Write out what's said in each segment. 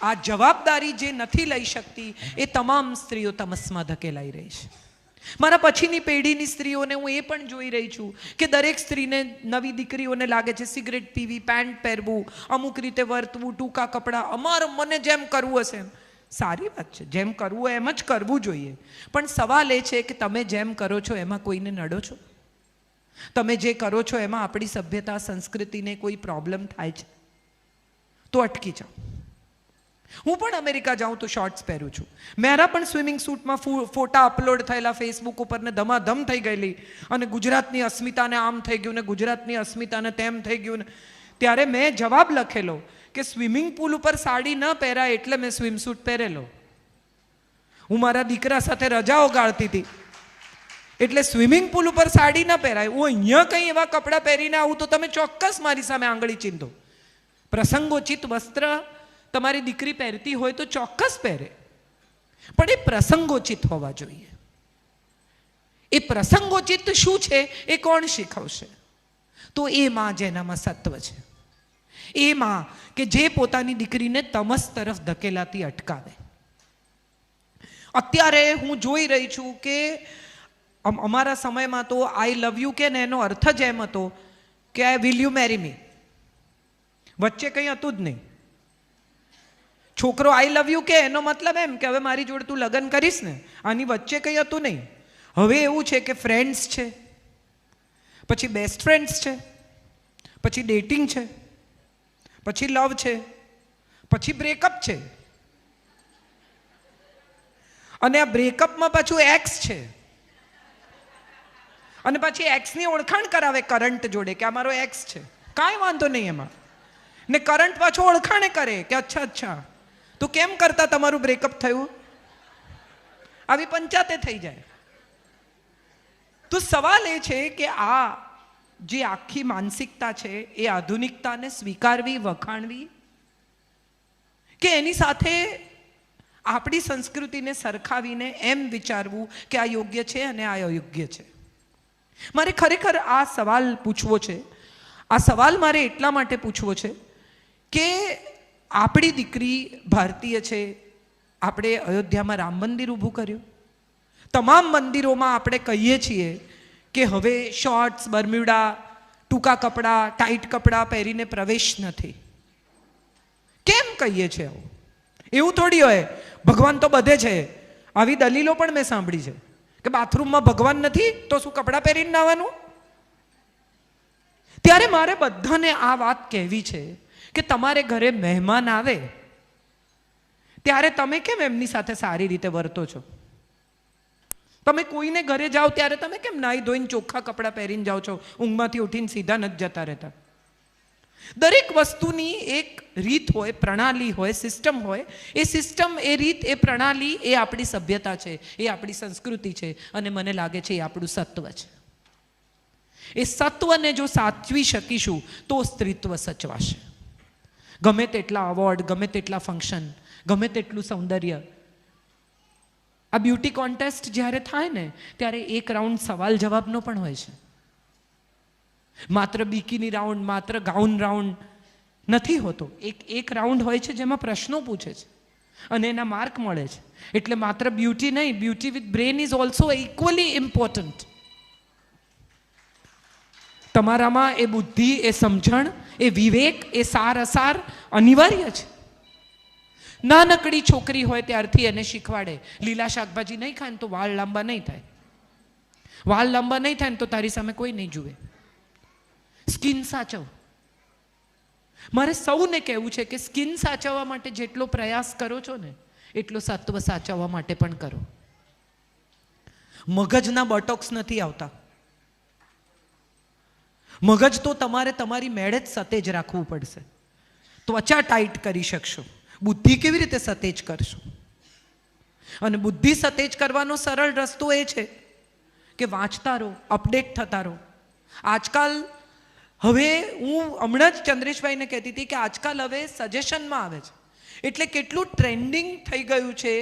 આ જવાબદારી જે નથી લઈ શકતી એ તમામ સ્ત્રીઓ તમસમાં ધકેલાઈ રહી છે. મારા પછીની પેઢીની સ્ત્રીઓને હું એ પણ જોઈ રહી છું કે દરેક સ્ત્રીને, નવી દીકરીઓને લાગે છે સિગરેટ પીવી, પેન્ટ પહેરવું, અમુક રીતે વર્તવું, ટૂંકા કપડાં, મને જેમ કરવું હશે એમ. સારી વાત છે, જેમ કરવું એમ જ કરવું જોઈએ. પણ સવાલ એ છે કે તમે જેમ કરો છો એમાં કોઈને નડો છો? તમે જે કરો છો એમાં આપણી સભ્યતા, સંસ્કૃતિને કોઈ પ્રોબ્લેમ થાય છે તો અટકી જાઓ. હું પણ અમેરિકા જાઉં તો શોર્ટ્સ પહેરું છું. મારા પણ સ્વિમિંગ સૂટમાં ફોટા અપલોડ થયેલા ફેસબુક ઉપર ને ધમાધમ થઈ ગયેલી, અને ગુજરાતની અસ્મિતાને આમ થઈ ગયું ને ગુજરાતની અસ્મિતાને તેમ થઈ ગયું ને, ત્યારે મેં જવાબ લખેલો કે સ્વિમિંગ પુલ ઉપર સાડી ન પહેરાય એટલે મેં સ્વિમસૂટ પહેરેલો. હું મારા દીકરા સાથે રજાઓ ગાળતી હતી એટલે સ્વિમિંગ પુલ ઉપર સાડી ન પહેરાય. હું અહીંયા કંઈ એવા કપડાં પહેરીને આવું તો તમે ચોક્કસ મારી સામે આંગળી ચીંધો. પ્રસંગોચિત વસ્ત્ર તમારી દીકરી પહેરતી હોય તો ચોક્કસ પહેરે, પણ એ પ્રસંગોચિત હોવા જોઈએ. એ પ્રસંગોચિત શું છે એ કોણ શીખવશે? તો એ માં જેનામાં સત્વ છે, એ માં કે જે પોતાની દીકરીને તમસ તરફ ધકેલાતી અટકાવે. અત્યારે હું જોઈ રહી છું કે અમારા સમયમાં તો આઈ લવ યુ કે ને એનો અર્થ જ એમ હતો કે આઈ વિલ યુ મેરી મી. વચ્ચે કંઈ હતું જ નહીં. છોકરો આઈ લવ યુ કે એનો મતલબ એમ કે હવે મારી જોડે તું લગ્ન કરીશ ને. આની વચ્ચે કંઈ હતું નહીં. હવે એવું છે કે ફ્રેન્ડ્સ છે, પછી બેસ્ટ ફ્રેન્ડ્સ છે, પછી ડેટિંગ છે, પછી લવ છે, પછી બ્રેકઅપ છે, અને આ બ્રેકઅપમાં પાછું એક્સ છે, અને પછી એક્સની ઓળખાણ કરાવે કરંટ જોડે કે આ મારો એક્સ છે. કાંઈ વાંધો નહીં એમાં. ને કરંટ પાછો ઓળખાણે કરે કે અચ્છા તો કેમ કરતા તમારું બ્રેકઅપ થયું? આવી પંચાતે થઈ જાય. તો સવાલ એ છે કે આ જે આખી માનસિકતા છે એ આધુનિકતાને સ્વીકારવી, વખાણવી, કે એની સાથે આપણી સંસ્કૃતિને સરખાવીને એમ વિચારવું કે આ યોગ્ય છે અને આ અયોગ્ય છે? મારે ખરેખર આ સવાલ પૂછવો છે. આ સવાલ મારે એટલા માટે પૂછવો છે કે આપણી દીકરી ભારતીય છે. આપણે અયોધ્યામાં રામ મંદિર ઊભું કર્યું. તમામ મંદિરોમાં આપણે કહીએ છીએ કે હવે શોર્ટ્સ, બરમ્યુડા, ટૂંકા કપડાં, ટાઈટ કપડાં પહેરીને પ્રવેશ નથી. કેમ કહીએ છીએ આવું? એવું થોડી હોય ભગવાન તો બધે છે. આવી દલીલો પણ મેં સાંભળી છે કે બાથરૂમમાં ભગવાન નથી તો શું કપડાં પહેરીને નાવાનું? ત્યારે મારે બધાને આ વાત કહેવી છે કે તમારે ઘરે મહેમાન આવે ત્યારે તમે કેમ એમની સાથે સારી રીતે વર્તો છો? તમે કોઈને ઘરે જાઓ ત્યારે તમે કેમ નાહી ધોઈને ચોખ્ખા કપડાં પહેરીને જાઓ છો? ઊંઘમાંથી ઉઠીને સીધા નથી જતા રહેતા. દરેક વસ્તુની એક રીત હોય, પ્રણાલી હોય, સિસ્ટમ હોય. એ સિસ્ટમ, એ રીત, એ પ્રણાલી એ આપણી સભ્યતા છે, એ આપણી સંસ્કૃતિ છે, અને મને લાગે છે એ આપણું સત્વ છે. એ સત્વને જો સાચવી શકીશું તો સ્ત્રીત્વ સચવાશે. ગમે તેટલા અવોર્ડ, ગમે તેટલા ફંક્શન, ગમે તેટલું સૌંદર્ય. આ બ્યુટી કોન્ટેસ્ટ જ્યારે થાય ને ત્યારે એક રાઉન્ડ સવાલ જવાબનો પણ હોય છે. માત્ર બિકીની રાઉન્ડ, માત્ર ગાઉન રાઉન્ડ નથી હોતો. એક રાઉન્ડ હોય છે જેમાં પ્રશ્નો પૂછે છે અને એના માર્ક મળે છે. એટલે માત્ર બ્યુટી નહીં, beauty with brain is also equally important. તમારામાં એ બુદ્ધિ, એ સમજણ, એ વિવેક, એ સાર અસાર અનિવાર્ય છે. નાનકડી છોકરી હોય ત્યારથી એને શીખવાડે લીલા શાકભાજી નહીં ખાય ને તો વાળ લાંબા નહીં થાય. વાળ લાંબા નહીં થાય ને તો તારી સામે કોઈ નહીં જુએ. સ્કિન સાચવ. મારે સૌને કહેવું છે કે સ્કિન સાચવવા માટે જેટલો પ્રયાસ કરો છો ને એટલો સત્વ સાચવવા માટે પણ કરો. મગજના બોટોક્સ નથી આવતા. મગજ તો તમારે તમારી મેળે જ સતેજ રાખવું પડશે. ત્વચા ટાઈટ કરી શકશો. બુદ્ધિ કેવી રીતે સતેજ કરશો? અને બુદ્ધિ સતેજ કરવાનો સરળ રસ્તો એ છે કે વાંચતા રહો, અપડેટ થતા રહો. આજકાલ હવે હું હમણાં જ ચંદ્રેશભાઈને કહેતી હતી કે આજકાલ હવે સજેશનમાં આવે છે. એટલે કેટલું ટ્રેન્ડિંગ થઈ ગયું છે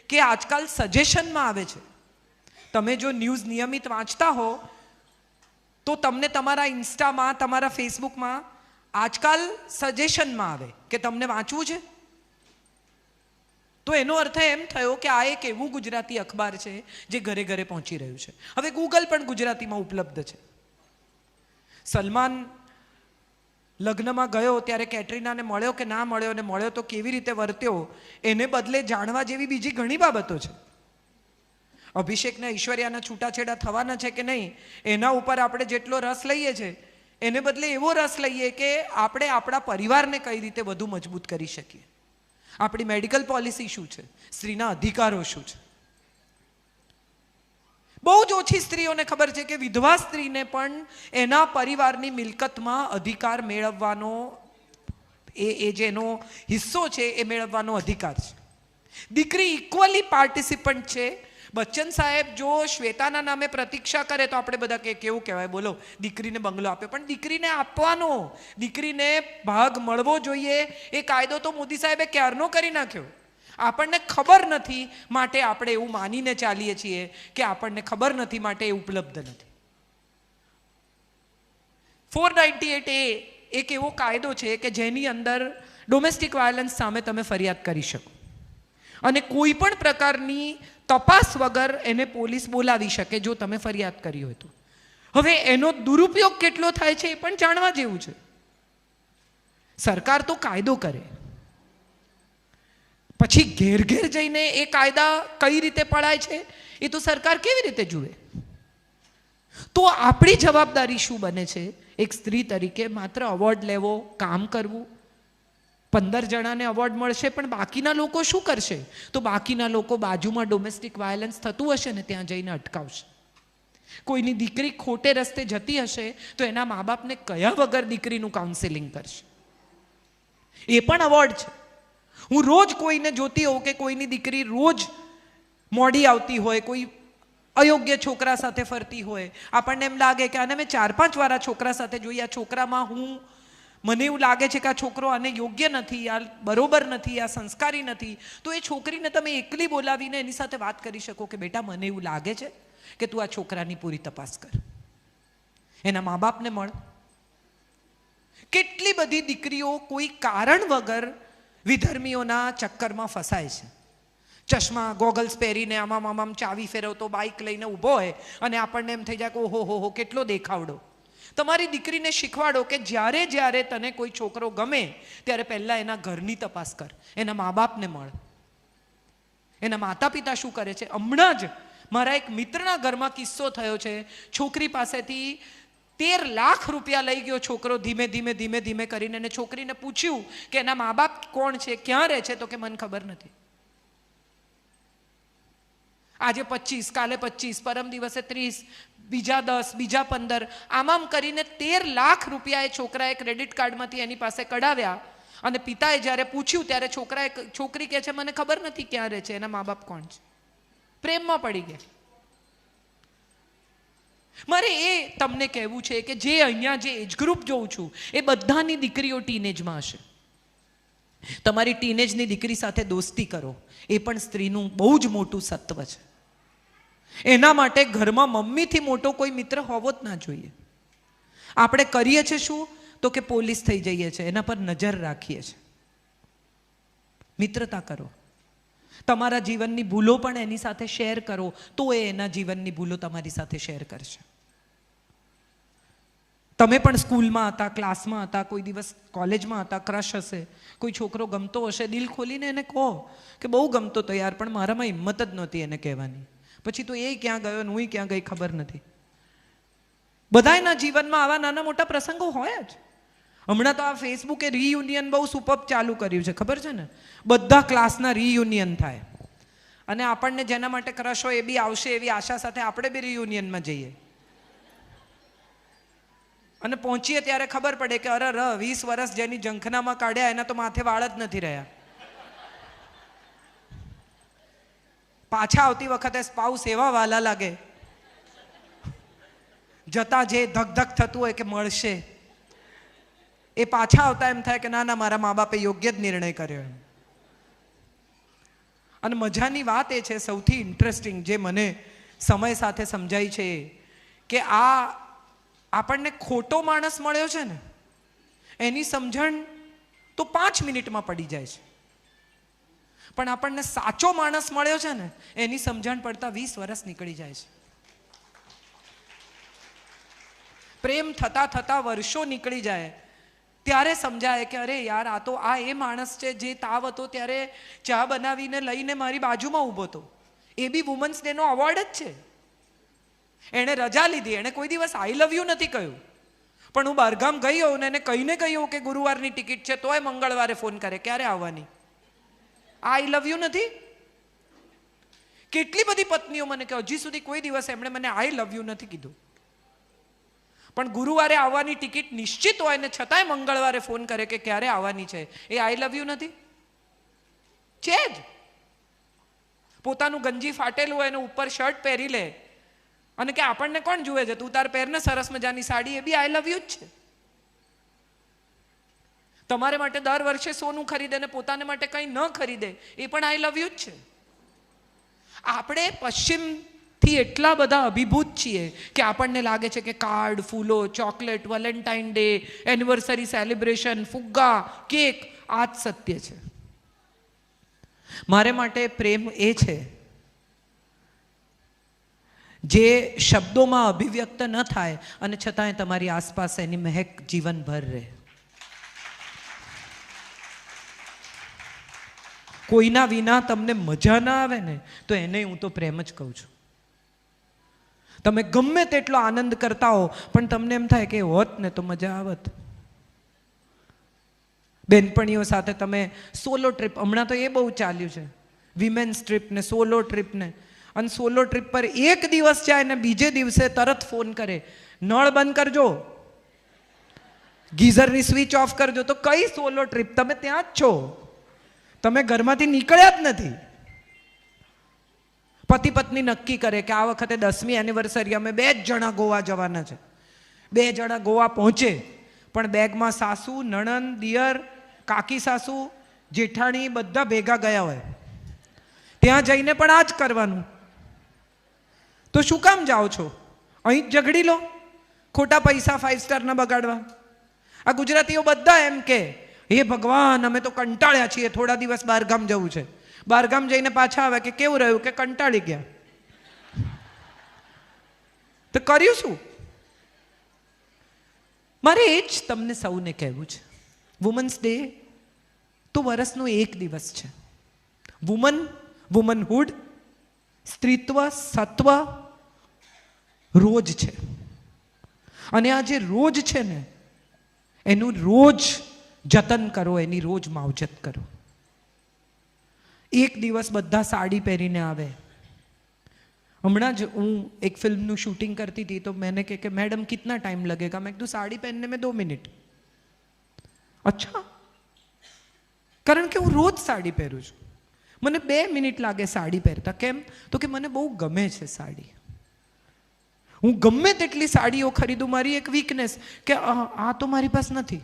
કે આજકાલ સજેશનમાં આવે છે. તમે જો ન્યૂઝ નિયમિત વાંચતા હો તો તમને તમારા ઇન્સ્ટામાં, તમારા ફેસબુકમાં આજકાલ સજેશનમાં આવે કે તમને વાંચવું છે. તો એનો અર્થ એમ થયો કે આ એક એવું ગુજરાતી અખબાર છે જે ઘરે ઘરે પહોંચી રહ્યું છે. હવે ગૂગલ પણ ગુજરાતીમાં ઉપલબ્ધ છે. સલમાન લગ્નમાં ગયો ત્યારે કેટરીનાને મળ્યો કે ના મળ્યો, અને મળ્યો તો કેવી રીતે વર્ત્યો, એને બદલે જાણવા જેવી બીજી ઘણી બાબતો છે. અભિષેકને ઐશ્વર્યાના છૂટાછેડા થવાના છે કે નહીં એના ઉપર આપણે જેટલો રસ લઈએ છીએ એને બદલે એવો રસ લઈએ કે આપણે આપણા પરિવારને કઈ રીતે વધુ મજબૂત કરી શકીએ. આપણી મેડિકલ પોલિસી શું છે, સ્ત્રીના અધિકારો શું છે. બહુ જ ઓછી સ્ત્રીઓને ખબર છે કે વિધવા સ્ત્રીને પણ એના પરિવારની મિલકતમાં અધિકાર મેળવવાનો, એ જેનો હિસ્સો છે એ મેળવવાનો અધિકાર છે. દીકરી ઇક્વલી પાર્ટિસિપન્ટ છે. બચ્ચન સાહેબ જો શ્વેતાના નામે પ્રતીક્ષા કરે તો આપણે બધા કેવું કહેવાય, બોલો, દીકરીને બંગલો આપ્યો, પણ દીકરીને આપવાનો, દીકરીને ભાગ મળવો જોઈએ એ કાયદો તો મોદી સાહેબે ક્યારનો કરી નાખ્યો. આપણને ખબર નથી માટે આપણે એવું માનીને ચાલીએ છીએ કે આપણને ખબર નથી માટે એ ઉપલબ્ધ નથી. 498A એક એવો કાયદો છે કે જેની અંદર ડોમેસ્ટિક વાયલન્સ સામે તમે ફરિયાદ કરી શકો અને કોઈ પણ પ્રકારની તપાસ વગર એને પોલીસ બોલાવી શકે જો તમે ફરિયાદ કરી હોય તો. હવે એનો દુરુપયોગ કેટલો થાય છે એ પણ જાણવા જેવું છે. સરકાર તો કાયદો કરે, પછી ઘેર ઘેર જઈને એ કાયદા કઈ રીતે પડાય છે એ તો સરકાર કેવી રીતે જુએ? તો આપણી જવાબદારી શું બને છે એક સ્ત્રી તરીકે? માત્ર અવોર્ડ લેવો, કામ કરવું. 15 જણાને અવોર્ડ મળશે પણ બાકીના લોકો શું કરશે? તો બાકીના લોકો બાજુમાં ડોમેસ્ટિક વાયલન્સ થતું હશે ને ત્યાં જઈને અટકાવશે. કોઈની દીકરી ખોટે રસ્તે જતી હશે તો એના મા બાપને કયા વગર દીકરીનું કાઉન્સેલિંગ કરશે? એ પણ અવોર્ડ છે. હું રોજ કોઈને જોતી હોઉં કે કોઈની દીકરી રોજ મોડી આવતી હોય, કોઈ અયોગ્ય છોકરા સાથે ફરતી હોય, આપણને એમ લાગે કે આને મેં 4-5 વાર આ છોકરા સાથે જોઈ, આ છોકરામાં મને એવું લાગે છે કે આ છોકરો આને યોગ્ય નથી, આ બરોબર નથી, આ સંસ્કારી નથી. તો એ છોકરીને તમે એકલી બોલાવીને એની સાથે વાત કરી શકો કે બેટા મને એવું લાગે છે કે તું આ છોકરાની પૂરી તપાસ કર, એના મા બાપને મળ. કેટલી બધી દીકરીઓ કોઈ કારણ વગર વિધર્મીઓના ચક્કરમાં ફસાય છે. ચશ્મા ગોગલ્સ પહેરીને આમામ ચાવી ફેરવતો બાઇક લઈને ઊભો હોય અને આપણને એમ થઈ જાય કે ઓહો હો કેટલો દેખાવડો. તમારી દીકરીને શીખવાડો કે જ્યારે જ્યારે તને કોઈ છોકરો ગમે ત્યારે પહેલાં એના ઘરની તપાસ કર, એના મા બાપને મળ, એના માતા પિતા શું કરે છે. હમણાં જ મારા એક મિત્રના ઘરમાં કિસ્સો થયો છે. છોકરી પાસેથી 13 લાખ રૂપિયા લઈ ગયો છોકરો ધીમે ધીમે કરીને, અને છોકરીને પૂછ્યું કે એના મા બાપ કોણ છે, ક્યાં રહે છે, તો કે મને ખબર નથી. આજે 25, કાલે 25, પરમ દિવસે 30, બીજા 10, બીજા 15, આમ કરીને 13 લાખ રૂપિયા એ છોકરાએ ક્રેડિટ કાર્ડમાંથી એની પાસે કઢાવ્યા. અને પિતાએ જ્યારે પૂછ્યું ત્યારે છોકરી કહે છે મને ખબર નથી ક્યાં રહે છે, એના મા બાપ કોણ છે. પ્રેમમાં પડી ગયા. મારે એ તમને કહેવું છે કે જે અહીંયા જે એજ ગ્રુપ જોઉં છું એ બધાની દીકરીઓ ટીનેજમાં હશે. તમારી ટીનેજની દીકરી સાથે દોસ્તી કરો, એ પણ સ્ત્રીનું બહુ જ મોટું સત્વ છે. એના માટે ઘરમાં મમ્મીથી મોટો કોઈ મિત્ર હોવો જ ના જોઈએ. આપણે કરીએ છીએ શું તો કે પોલીસ થઈ જઈએ છીએ, એના પર નજર રાખીએ છીએ. મિત્રતા કરો, તમારા જીવનની ભૂલો પણ એની સાથે શેર કરો, તો એ એના જીવનની ભૂલો તમારી સાથે શેર કરશે. તમે પણ સ્કૂલમાં હતા, ક્લાસમાં હતા, કોઈ દિવસ કોલેજમાં હતા, ક્રશ હશે, કોઈ છોકરો ગમતો હશે, દિલ ખોલીને એને કહો કે બહુ ગમતો તો યાર, પણ મારામાં હિંમત જ નહોતી એને કહેવાની. પછી તો એ ક્યાં ગયો ને હું ક્યાં ગઈ ખબર નથી. બધાના જીવનમાં આવા નાના મોટા પ્રસંગો હોય જ. હમણાં તો આ ફેસબુકે રીયુનિયન બહુ સુપર ચાલુ કર્યું છે, ખબર છે ને? બધા ક્લાસના રીયુનિયન થાય અને આપણને જેના માટે ક્રશ હોય એ બી આવશે એવી આશા સાથે આપણે બી રીયુનિયનમાં જઈએ અને પહોંચીએ ત્યારે ખબર પડે કે અરે 20 વર્ષ જેની ઝંખનામાં કાઢ્યા એના તો માથે વાળ જ નથી રહ્યા. પાછા આવતી વખતે સ્પાઉસ એવા વાલા લાગે, જતા જે ધક થતું હોય કે મળશે, એ પાછા આવતા એમ થાય કે ના મારા મા બાપે યોગ્ય જ નિર્ણય કર્યો. અને મજાની વાત એ છે, સૌથી ઇન્ટરેસ્ટિંગ જે મને સમય સાથે સમજાય છે કે આ આપણને ખોટો માણસ મળ્યો છે ને એની સમજણ તો 5 મિનિટમાં પડી જાય છે. પણ આપણને સાચો માણસ મળ્યો છે ને, એની સમજણ પડતા 20 વર્ષ નીકળી જાય છે. પ્રેમ થતા થતા વર્ષો નીકળી જાય, ત્યારે સમજાય કે અરે યાર, આ તો આ એ માણસ છે જે તાવ હતો ત્યારે ચા બનાવીને લઈને મારી બાજુમાં ઊભો હતો. એ બી વુમન્સ ડે નો અવોર્ડ જ છે. એણે રજા લીધી, એણે કોઈ દિવસ આઈ લવ યુ નથી કહ્યું, પણ હું બહારગામ ગઈ હોઉં ને એને કહીને કહ્યું કે ગુરુવારની ટિકિટ છે, તોય મંગળવારે ફોન કરે ક્યારે આવવાની. આઈ લવ યુ નથી. કેટલી બધી પત્નીઓ મને કહે હજી સુધી કોઈ દિવસ એમણે મને આઈ લવ યુ નથી કીધું, પણ ગુરુવારે આવવાની ટિકિટ નિશ્ચિત હોય ને છતાંય મંગળવારે ફોન કરે કે ક્યારે આવવાની છે. એ આઈ લવ યુ નથી? છે જ. પોતાનું ગંજી ફાટેલું હોય ને ઉપર શર્ટ પહેરી લે અને કે આપણને કોણ જુએ છે, તું તાર પહેરને સરસ મજાની સાડી, એ બી આઈ લવ યુ જ છે. તમારે માટે દર વર્ષે સોનું ખરીદે ને પોતાને માટે કંઈ ન ખરીદે, એ પણ આઈ લવ યુ જ છે. આપણે પશ્ચિમથી એટલા બધા અભિભૂત છીએ કે આપણને લાગે છે કે કાર્ડ, ફૂલો, chocolate, Valentine day, anniversary celebration, ફુગ્ગા, કેક, આ જ સત્ય છે. મારે માટે પ્રેમ એ છે જે શબ્દોમાં અભિવ્યક્ત ન થાય અને છતાંય તમારી આસપાસ એની મહેક જીવનભર રહે. કોઈના વિના તમને મજા ના આવે ને તો એને હું તો પ્રેમ જ કહું છું. તમે ગમે તેટલો આનંદ કરતા હો પણ તમને એમ થાય કે હોત ને તો મજા આવત. બેનપણીઓ સાથે તમે સોલો ટ્રીપ, હમણાં તો એ બહુ ચાલ્યું છે, વિમેન્સ ટ્રીપ ને સોલો ટ્રીપ ને, અને સોલો ટ્રીપ પર એક દિવસ જાય ને બીજે દિવસે તરત ફોન કરે, નળ બંધ કરજો, ગીઝરની સ્વિચ ઓફ કરજો. તો કઈ સોલો ટ્રીપ? તમે ત્યાં જ છો, તમે ઘરમાંથી નીકળ્યા જ નથી. પતિ પત્ની નક્કી કરે કે આ વખતે 10મી એનિવર્સરી અમે 2 જ જણા ગોવા જવાના છે. 2 જણા ગોવા પહોંચે, પણ બેગમાં સાસુ, નણંદ, દિયર, કાકી સાસુ, જેઠાણી બધા ભેગા ગયા હોય. ત્યાં જઈને પણ આ જ કરવાનું. તો શું કામ જાઓ છો? અહીં જ ઝઘડી લો, ખોટા પૈસા 5 સ્ટારના બગાડવા. આ ગુજરાતીઓ બધા એમ કે હે ભગવાન, અમે તો કંટાળ્યા છીએ, થોડા દિવસ બહારગામ જવું છે. બહારગામ જઈને પાછા આવે કે કેવું રહ્યું? કે કંટાળી ગયા. તો કર્યું શું? મારે એ જ તમને સૌને કહેવું છે. વુમન્સ ડે તો વર્ષનો એક દિવસ છે. વુમનહુડ, સ્ત્રીત્વ, સત્વ રોજ છે. અને આ જે રોજ છે ને, એનું રોજ જતન કરો, એની રોજ માવજત કરો. એક દિવસ બધા સાડી પહેરીને આવે. હમણાં જ હું એક ફિલ્મનું શૂટિંગ કરતી હતી તો मैंने કે मैडम कितना टाइम लगेगा? मैं कहा साड़ी पहनने में 2 मिनट. અચ્છા, કારણ કે હું રોજ સાડી પહેરું છું, મને 2 મિનિટ લાગે સાડી પહેરતા. કેમ? તો કે મને બહુ ગમે છે સાડી. હું ગમે તેટલી સાડીઓ ખરીદું, મારી એક વીકનેસ કે આ તો મારી પાસે નથી.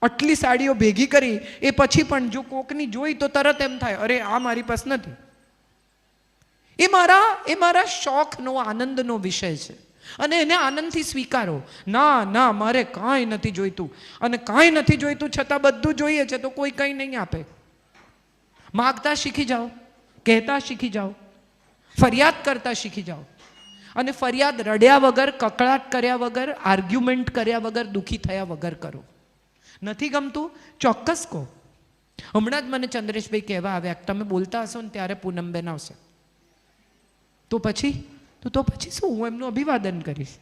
આટલી સાડીઓ ભેગી કરી એ પછી પણ જો કોકની જોઈ તો તરત એમ થાય અરે આ મારી પાસે નથી. એ મારા શોખનો, આનંદનો વિષય છે અને એને આનંદથી સ્વીકારો. ના ના, મારે કાંઈ નથી જોઈતું, અને કાંઈ નથી જોઈતું છતાં બધું જોઈએ છે તો કોઈ કંઈ નહીં આપે. માગતા શીખી જાઓ, કહેતા શીખી જાઓ, ફરિયાદ કરતા શીખી જાઓ. અને ફરિયાદ રડ્યા વગર, કકળાટ કર્યા વગર, આર્ગ્યુમેન્ટ કર્યા વગર, દુઃખી થયા વગર કરો. નથી ગમતું? ચોક્કસ કહો. હમણાં જ મને ચંદ્રેશભાઈ કહેવા આવ્યા, તમે બોલતા હશો ને ત્યારે પૂનમબેન આવશે. તો પછી શું? હું એમનું અભિવાદન કરીશ.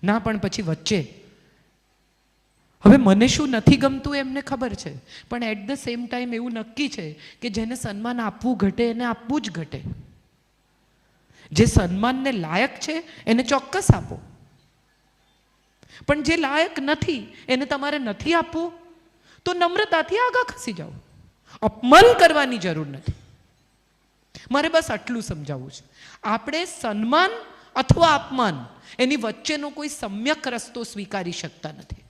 ના, પણ પછી વચ્ચે હવે મને શું નથી ગમતું એમને ખબર છે, પણ એટ ધ સેમ ટાઈમ એવું નક્કી છે કે જેને સન્માન આપવું ઘટે એને આપવું જ ઘટે. જે સન્માનને લાયક છે એને ચોક્કસ આપો, પણ જે લાયક નથી એને તમારે નથી આપવું તો નમ્રતાથી આગળ ખસી જાઓ. અપમાન કરવાની જરૂર નથી. મારે બસ આટલું સમજાવવું છે. આપણે સન્માન અથવા અપમાન એની વચ્ચેનો કોઈ સમ્યક રસ્તો સ્વીકારી શકતા નથી.